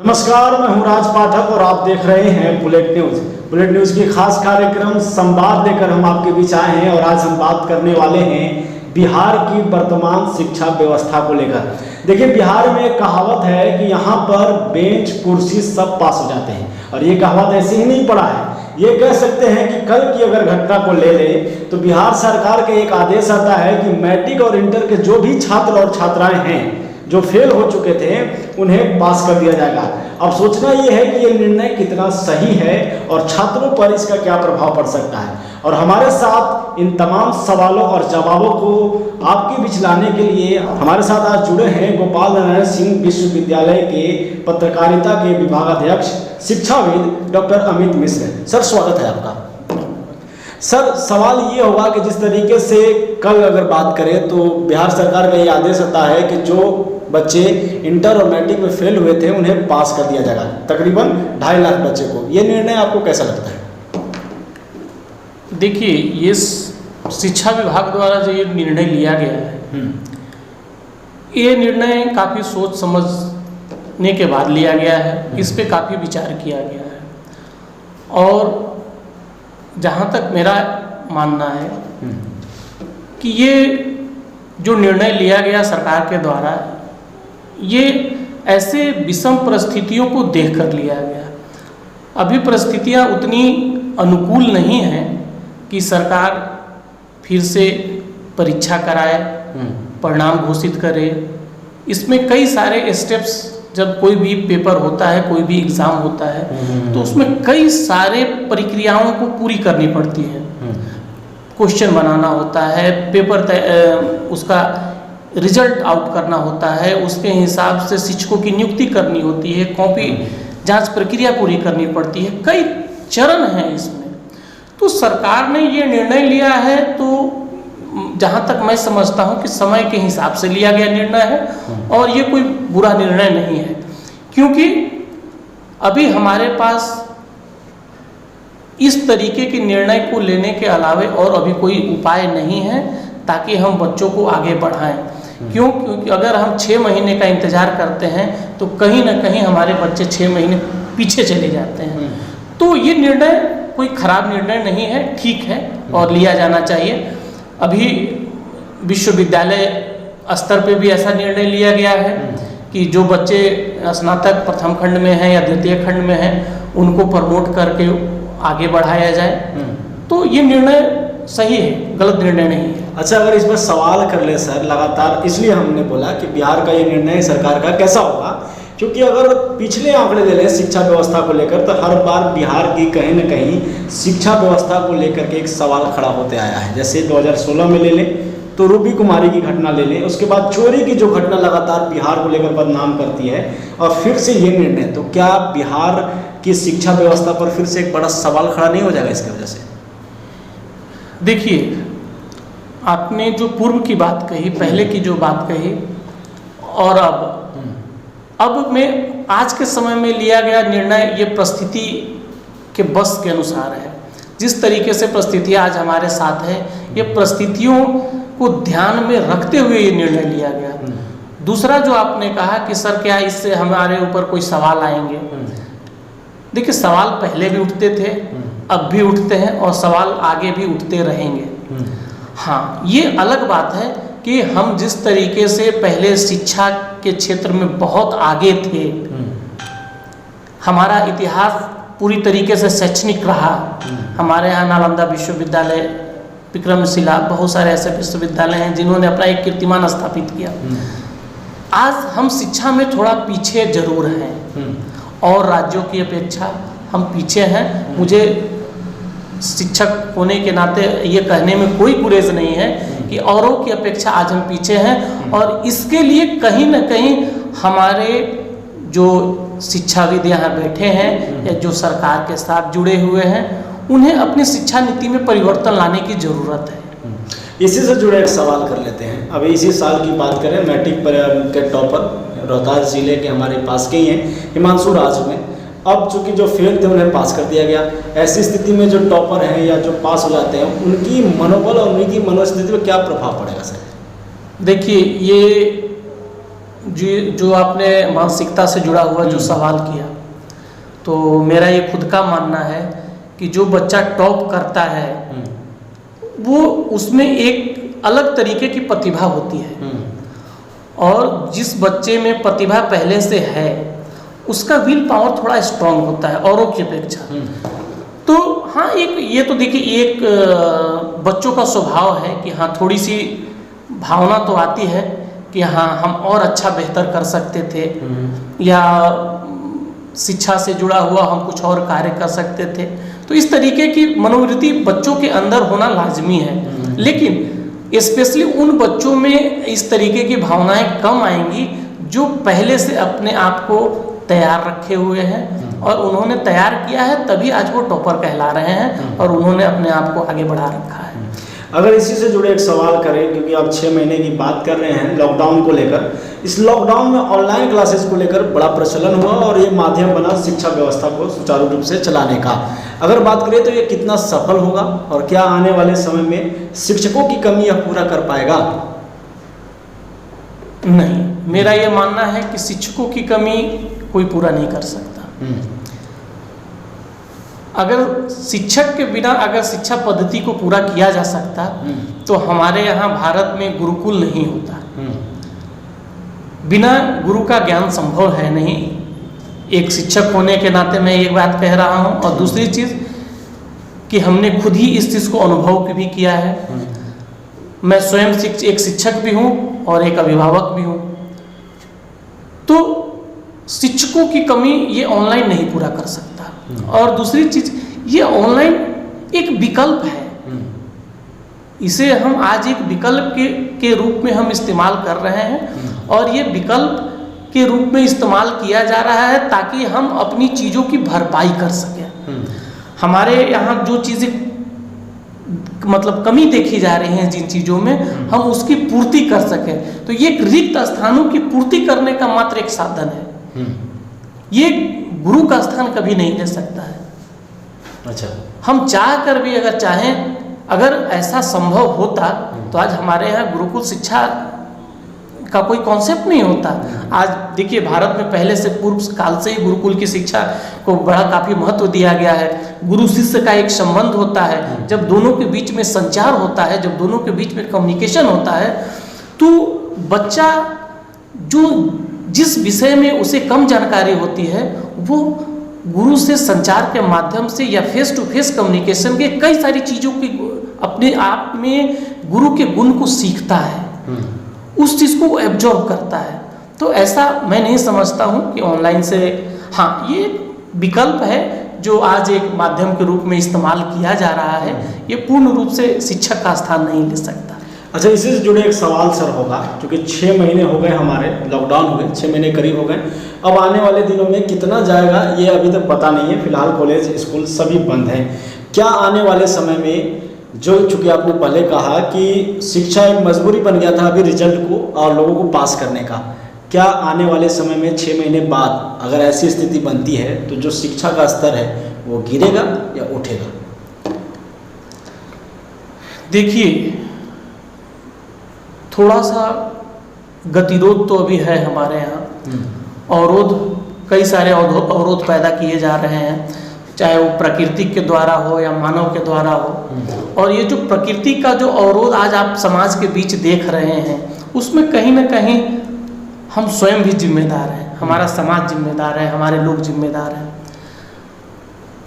नमस्कार, मैं हूं राज पाठक और आप देख रहे हैं बुलेट न्यूज। बुलेट न्यूज की खास कार्यक्रम संवाद लेकर हम आपके बीच आए हैं और आज हम बात करने वाले हैं बिहार की वर्तमान शिक्षा व्यवस्था को लेकर। देखिए, बिहार में एक कहावत है कि यहाँ पर बेंच कुर्सी सब पास हो जाते हैं, और ये कहावत ऐसे ही नहीं पड़ा है। ये कह सकते हैं कि कल की अगर घटना को ले ले तो बिहार सरकार के एक आदेश आता है कि मैट्रिक और इंटर के जो भी छात्र और छात्राएं हैं जो फेल हो चुके थे उन्हें पास कर दिया जाएगा। अब सोचना ये है कि ये निर्णय कितना सही है और छात्रों पर इसका क्या प्रभाव पड़ सकता है। और हमारे साथ इन तमाम सवालों और जवाबों को आपके बीच लाने के लिए हमारे साथ आज जुड़े हैं गोपाल नारायण सिंह विश्वविद्यालय के पत्रकारिता के विभागाध्यक्ष शिक्षाविद डॉक्टर अमित मिश्र। सर, स्वागत है आपका। सर, सवाल ये होगा कि जिस तरीके से कल अगर बात करें तो बिहार सरकार का ये आदेश आता है कि जो बच्चे इंटर और मैट्रिक में फेल हुए थे उन्हें पास कर दिया जाएगा, तकरीबन 2.5 लाख बच्चे को। ये निर्णय आपको कैसा लगता है? देखिए, ये शिक्षा विभाग द्वारा जो ये निर्णय लिया गया है, ये निर्णय काफ़ी सोच समझने के बाद लिया गया है। इस पे काफ़ी विचार किया गया है और जहाँ तक मेरा मानना है कि ये जो निर्णय लिया गया सरकार के द्वारा, ये ऐसे विषम परिस्थितियों को देखकर लिया गया। अभी परिस्थितियाँ उतनी अनुकूल नहीं हैं कि सरकार फिर से परीक्षा कराए, परिणाम घोषित करे। इसमें कई सारे स्टेप्स, जब कोई भी पेपर होता है, कोई भी एग्ज़ाम होता है, तो उसमें कई सारे प्रक्रियाओं को पूरी करनी पड़ती है। क्वेश्चन बनाना होता है, पेपर उसका रिजल्ट आउट करना होता है, उसके हिसाब से शिक्षकों की नियुक्ति करनी होती है, कॉपी जांच प्रक्रिया पूरी करनी पड़ती है, कई चरण हैं इसमें। तो सरकार ने ये निर्णय लिया है, तो जहाँ तक मैं समझता हूँ कि समय के हिसाब से लिया गया निर्णय है और ये कोई बुरा निर्णय नहीं है, क्योंकि अभी हमारे पास इस तरीके के निर्णय को लेने के अलावे और अभी कोई उपाय नहीं है ताकि हम बच्चों को आगे बढ़ाएं। क्योंकि अगर हम 6 महीने का इंतज़ार करते हैं तो कहीं ना कहीं हमारे बच्चे 6 महीने पीछे चले जाते हैं। तो ये निर्णय कोई खराब निर्णय नहीं है, ठीक है और लिया जाना चाहिए। अभी विश्वविद्यालय स्तर पे भी ऐसा निर्णय लिया गया है कि जो बच्चे स्नातक प्रथम खंड में हैं या द्वितीय खंड में हैं उनको प्रमोट करके आगे बढ़ाया जाए। तो ये निर्णय सही है, गलत निर्णय नहीं है। अच्छा, अगर इस पर सवाल कर ले सर, लगातार इसलिए हमने बोला कि बिहार का ये निर्णय सरकार का कैसा होगा, क्योंकि अगर पिछले आंकड़े ले लें शिक्षा व्यवस्था को लेकर तो हर बार बिहार की कहीं न कहीं शिक्षा व्यवस्था को लेकर के एक सवाल खड़ा होते आया है। जैसे 2016 में ले लें तो रूबी कुमारी की घटना ले लें, उसके बाद चोरी की जो घटना लगातार बिहार को लेकर बदनाम करती है, और फिर से ये निर्णय, तो क्या बिहार की शिक्षा व्यवस्था पर फिर से एक बड़ा सवाल खड़ा नहीं हो जाएगा इसकी वजह से? देखिए, आपने जो पूर्व की बात कही, पहले की जो बात कही, और अब में आज के समय में लिया गया निर्णय ये परिस्थिति के बस के अनुसार है। जिस तरीके से परिस्थितियाँ आज हमारे साथ है, ये परिस्थितियों को ध्यान में रखते हुए ये निर्णय लिया गया। दूसरा जो आपने कहा कि सर क्या इससे हमारे ऊपर कोई सवाल आएंगे, देखिए सवाल पहले भी उठते थे, अब भी उठते हैं और सवाल आगे भी उठते रहेंगे। हाँ, ये अलग बात है कि हम जिस तरीके से पहले शिक्षा के क्षेत्र में बहुत आगे थे, हमारा इतिहास पूरी तरीके से शैक्षणिक रहा। हमारे यहाँ नालंदा विश्वविद्यालय, विक्रमशिला, बहुत सारे ऐसे विश्वविद्यालय हैं जिन्होंने अपना एक कीर्तिमान स्थापित किया। आज हम शिक्षा में थोड़ा पीछे जरूर हैं और राज्यों की अपेक्षा हम पीछे हैं। मुझे शिक्षक होने के नाते ये कहने में कोई गुरेज नहीं है कि औरों की अपेक्षा आज हम पीछे हैं, और इसके लिए कहीं ना कहीं हमारे जो शिक्षाविद यहाँ बैठे हैं या जो सरकार के साथ जुड़े हुए हैं, उन्हें अपनी शिक्षा नीति में परिवर्तन लाने की ज़रूरत है। इसी से जुड़े एक सवाल कर लेते हैं। अभी इसी साल की बात करें, मैट्रिक के टॉपर रोहतास जिले के हमारे पास के ही हैं, हिमांशु राज में। अब चूंकि जो फेल थे उन्हें पास कर दिया गया। ऐसी स्थिति में जो टॉपर हैं या जो पास हो जाते हैं, उनकी मनोबल और उनकी मनोस्थिति पर क्या प्रभाव पड़ेगा सर? देखिए, ये जो आपने मानसिकता से जुड़ा हुआ जो सवाल किया, तो मेरा ये खुद का मानना है कि जो बच्चा टॉप करता है वो उसमें एक अलग तरीके की प्रतिभा होती है, और जिस बच्चे में प्रतिभा पहले से है उसका विल पावर थोड़ा स्ट्रांग होता है औरों की अपेक्षा। तो हाँ, एक ये तो देखिए एक बच्चों का स्वभाव है कि हाँ थोड़ी सी भावना तो आती है कि हाँ हम और अच्छा बेहतर कर सकते थे, या शिक्षा से जुड़ा हुआ हम कुछ और कार्य कर सकते थे। तो इस तरीके की मनोवृत्ति बच्चों के अंदर होना लाजमी है, लेकिन स्पेशली उन बच्चों में इस तरीके की भावनाएं कम आएंगी जो पहले से अपने आप को तैयार रखे हुए हैं, और उन्होंने तैयार किया है तभी आज वो टॉपर कहला रहे हैं और उन्होंने अपने आप को आगे बढ़ा रखा है। अगर इसी से जुड़े एक सवाल करें, क्योंकि आप 6 महीने की बात कर रहे हैं लॉकडाउन को लेकर, इस लॉकडाउन में ऑनलाइन क्लासेस को लेकर बड़ा प्रचलन हुआ और ये माध्यम बना शिक्षा व्यवस्था को सुचारू रूप से चलाने का। अगर बात करें तो ये कितना सफल होगा और क्या आने वाले समय में शिक्षकों की कमी यह पूरा कर पाएगा? नहीं, मेरा ये मानना है कि शिक्षकों की कमी कोई पूरा नहीं कर सकता। अगर शिक्षक के बिना अगर शिक्षा पद्धति को पूरा किया जा सकता तो हमारे यहाँ भारत में गुरुकुल नहीं होता। बिना गुरु का ज्ञान संभव है नहीं। एक शिक्षक होने के नाते मैं एक बात कह रहा हूँ, और दूसरी चीज़ कि हमने खुद ही इस चीज़ को अनुभव भी किया है। मैं स्वयं एक शिक्षक भी हूँ और एक अभिभावक भी हूँ। तो शिक्षकों की कमी ये ऑनलाइन नहीं पूरा कर सकता। और दूसरी चीज, ये ऑनलाइन एक विकल्प है, इसे हम आज एक विकल्प के रूप में हम इस्तेमाल कर रहे हैं, और ये विकल्प के रूप में इस्तेमाल किया जा रहा है ताकि हम अपनी चीज़ों की भरपाई कर सकें। हमारे यहाँ जो चीज़ें मतलब कमी देखी जा रही हैं जिन चीज़ों में, हम उसकी पूर्ति कर सकें। तो ये रिक्त स्थानों की पूर्ति करने का मात्र एक साधन है, ये गुरु का स्थान कभी नहीं ले सकता है। अच्छा, हम चाह कर भी अगर चाहें, अगर ऐसा संभव होता तो आज हमारे यहाँ गुरुकुल शिक्षा का कोई कॉन्सेप्ट नहीं होता। आज देखिए, भारत में पहले से पूर्व काल से ही गुरुकुल की शिक्षा को बड़ा काफ़ी महत्व दिया गया है। गुरु शिष्य का एक संबंध होता है, जब दोनों के बीच में संचार होता है, जब दोनों के बीच में कम्युनिकेशन होता है, तो बच्चा जो जिस विषय में उसे कम जानकारी होती है वो गुरु से संचार के माध्यम से या फेस टू फेस कम्युनिकेशन के कई सारी चीज़ों की अपने आप में गुरु के गुण को सीखता है, उस चीज़ को एब्जॉर्ब करता है। तो ऐसा मैं नहीं समझता हूँ कि ऑनलाइन से, हाँ ये विकल्प है जो आज एक माध्यम के रूप में इस्तेमाल किया जा रहा है, ये पूर्ण रूप से शिक्षक का स्थान नहीं ले सकता। अच्छा, इसी से जुड़े एक सवाल सर होगा, क्योंकि 6 महीने हो गए हमारे लॉकडाउन हुए, 6 महीने करीब हो गए। अब आने वाले दिनों में कितना जाएगा ये अभी तक पता नहीं है। फिलहाल कॉलेज स्कूल सभी बंद हैं। क्या आने वाले समय में, जो चूँकि आपने पहले कहा कि शिक्षा एक मजबूरी बन गया था अभी रिजल्ट को और लोगों को पास करने का, क्या आने वाले समय में 6 महीने बाद अगर ऐसी स्थिति बनती है तो जो शिक्षा का स्तर है वो गिरेगा या उठेगा? देखिए, थोड़ा सा गतिरोध तो अभी है हमारे यहाँ। अवरोध, कई सारे अवरोध पैदा किए जा रहे हैं, चाहे वो प्रकृति के द्वारा हो या मानव के द्वारा हो। और ये जो प्रकृति का जो अवरोध आज आप समाज के बीच देख रहे हैं, उसमें कहीं ना कहीं हम स्वयं भी जिम्मेदार हैं, हमारा समाज जिम्मेदार है, हमारे लोग जिम्मेदार हैं।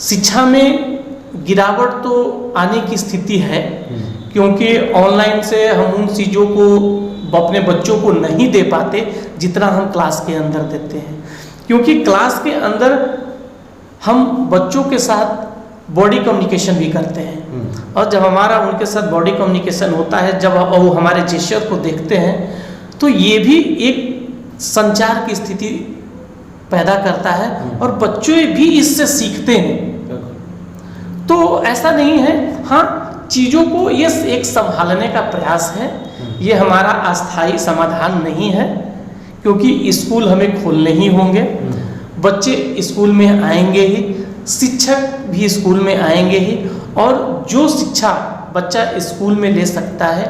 शिक्षा में गिरावट तो आने की स्थिति है, क्योंकि ऑनलाइन से हम उन चीज़ों को अपने बच्चों को नहीं दे पाते जितना हम क्लास के अंदर देते हैं। क्योंकि क्लास के अंदर हम बच्चों के साथ बॉडी कम्युनिकेशन भी करते हैं, और जब हमारा उनके साथ बॉडी कम्युनिकेशन होता है, जब वो हमारे जेस्चर को देखते हैं, तो ये भी एक संचार की स्थिति पैदा करता है और बच्चे भी इससे सीखते हैं। तो ऐसा नहीं है, हाँ चीज़ों को ये एक संभालने का प्रयास है, ये हमारा अस्थायी समाधान नहीं है, क्योंकि स्कूल हमें खोलने ही होंगे, बच्चे स्कूल में आएंगे ही, शिक्षक भी स्कूल में आएंगे ही, और जो शिक्षा बच्चा स्कूल में ले सकता है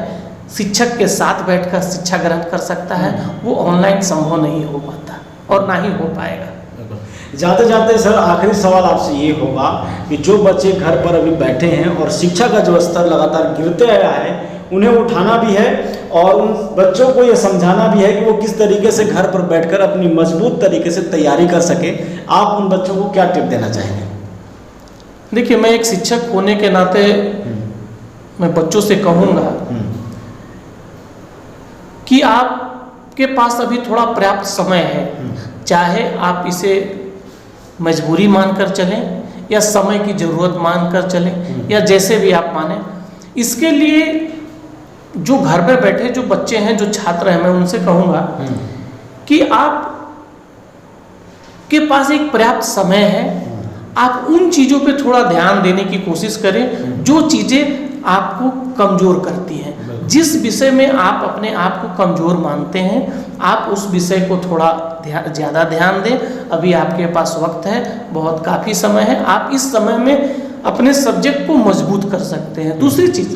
शिक्षक के साथ बैठकर शिक्षा ग्रहण कर सकता है, वो ऑनलाइन संभव नहीं हो पाता और ना ही हो पाएगा। जाते जाते सर आखिरी सवाल आपसे ये होगा कि जो बच्चे घर पर अभी बैठे हैं और शिक्षा का जो स्तर लगातार गिरते आया है, उन्हें उठाना भी है और उन बच्चों को ये समझाना भी है कि वो किस तरीके से घर पर बैठकर अपनी मजबूत तरीके से तैयारी कर सके। आप उन बच्चों को क्या टिप देना चाहेंगे? देखिए, मैं एक शिक्षक होने के नाते मैं बच्चों से कहूँगा कि आपके पास अभी थोड़ा पर्याप्त समय है, चाहे आप इसे मजबूरी मानकर चलें या समय की ज़रूरत मानकर चलें या जैसे भी आप माने। इसके लिए जो घर में बैठे जो बच्चे हैं, जो छात्र हैं, मैं उनसे कहूँगा कि आप के पास एक पर्याप्त समय है, आप उन चीज़ों पे थोड़ा ध्यान देने की कोशिश करें जो चीज़ें आपको कमज़ोर करती हैं। जिस विषय में आप अपने आप को कमज़ोर मानते हैं, आप उस विषय को थोड़ा ज़्यादा ध्यान दें। अभी आपके पास वक्त है, बहुत काफ़ी समय है, आप इस समय में अपने सब्जेक्ट को मजबूत कर सकते हैं। दूसरी चीज़,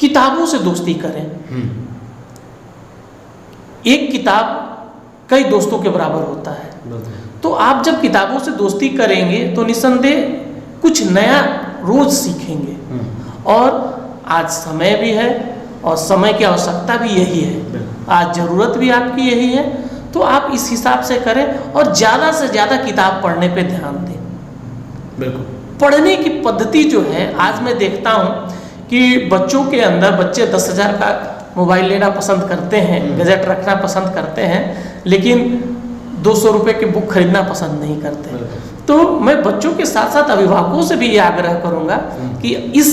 किताबों से दोस्ती करें। एक किताब कई दोस्तों के बराबर होता है, तो आप जब किताबों से दोस्ती करेंगे तो निस्संदेह कुछ नया रोज सीखेंगे। और आज समय भी है और समय की आवश्यकता भी यही है, आज ज़रूरत भी आपकी यही है, तो आप इस हिसाब से करें और ज़्यादा से ज़्यादा किताब पढ़ने पे ध्यान दें। बिल्कुल। पढ़ने की पद्धति जो है, आज मैं देखता हूँ कि बच्चों के अंदर बच्चे 10,000 का मोबाइल लेना पसंद करते हैं, गजट रखना पसंद करते हैं, लेकिन 200 रुपये की बुक खरीदना पसंद नहीं करते। तो मैं बच्चों के साथ साथ अभिभावकों से भी ये आग्रह करूँगा कि इस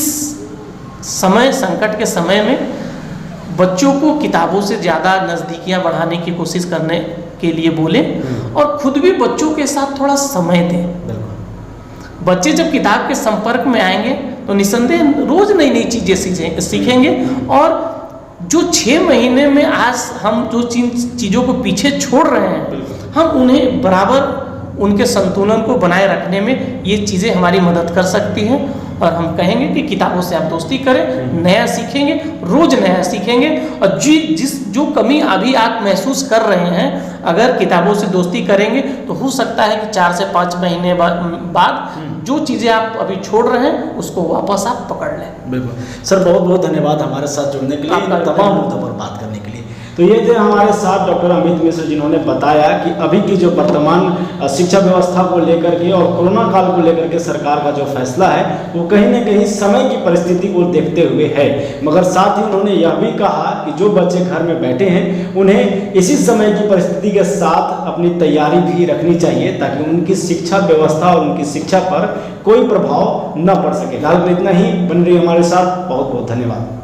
समय, संकट के समय में बच्चों को किताबों से ज़्यादा नज़दीकियाँ बढ़ाने की कोशिश करने के लिए बोलें और खुद भी बच्चों के साथ थोड़ा समय दें। बच्चे जब किताब के संपर्क में आएंगे तो निस्संदेह रोज नई नई चीज़ें सीखेंगे और जो 6 महीने में आज हम जो चीज़ों को पीछे छोड़ रहे हैं, हम उन्हें बराबर उनके संतुलन को बनाए रखने में ये चीज़ें हमारी मदद कर सकती हैं। और हम कहेंगे कि किताबों से आप दोस्ती करें, नया सीखेंगे, रोज नया सीखेंगे। और जो कमी अभी आप महसूस कर रहे हैं, अगर किताबों से दोस्ती करेंगे तो हो सकता है कि 4 से 5 महीने बाद जो चीज़ें आप अभी छोड़ रहे हैं उसको वापस आप पकड़ लें। बिल्कुल सर, बहुत बहुत धन्यवाद हमारे साथ जुड़ने के लिए, तमाम मुद्दों पर बात करने के लिए। तो ये थे हमारे साथ डॉक्टर अमित मिश्र, जिन्होंने बताया कि अभी की जो वर्तमान शिक्षा व्यवस्था को लेकर के और कोरोना काल को लेकर के सरकार का जो फैसला है वो कहीं ना कहीं समय की परिस्थिति को देखते हुए है। मगर साथ ही उन्होंने यह भी कहा कि जो बच्चे घर में बैठे हैं उन्हें इसी समय की परिस्थिति के साथ अपनी तैयारी भी रखनी चाहिए, ताकि उनकी शिक्षा व्यवस्था और उनकी शिक्षा पर कोई प्रभाव न पड़ सके। फिलहाल इतना ही, बन रही हमारे साथ। बहुत बहुत धन्यवाद।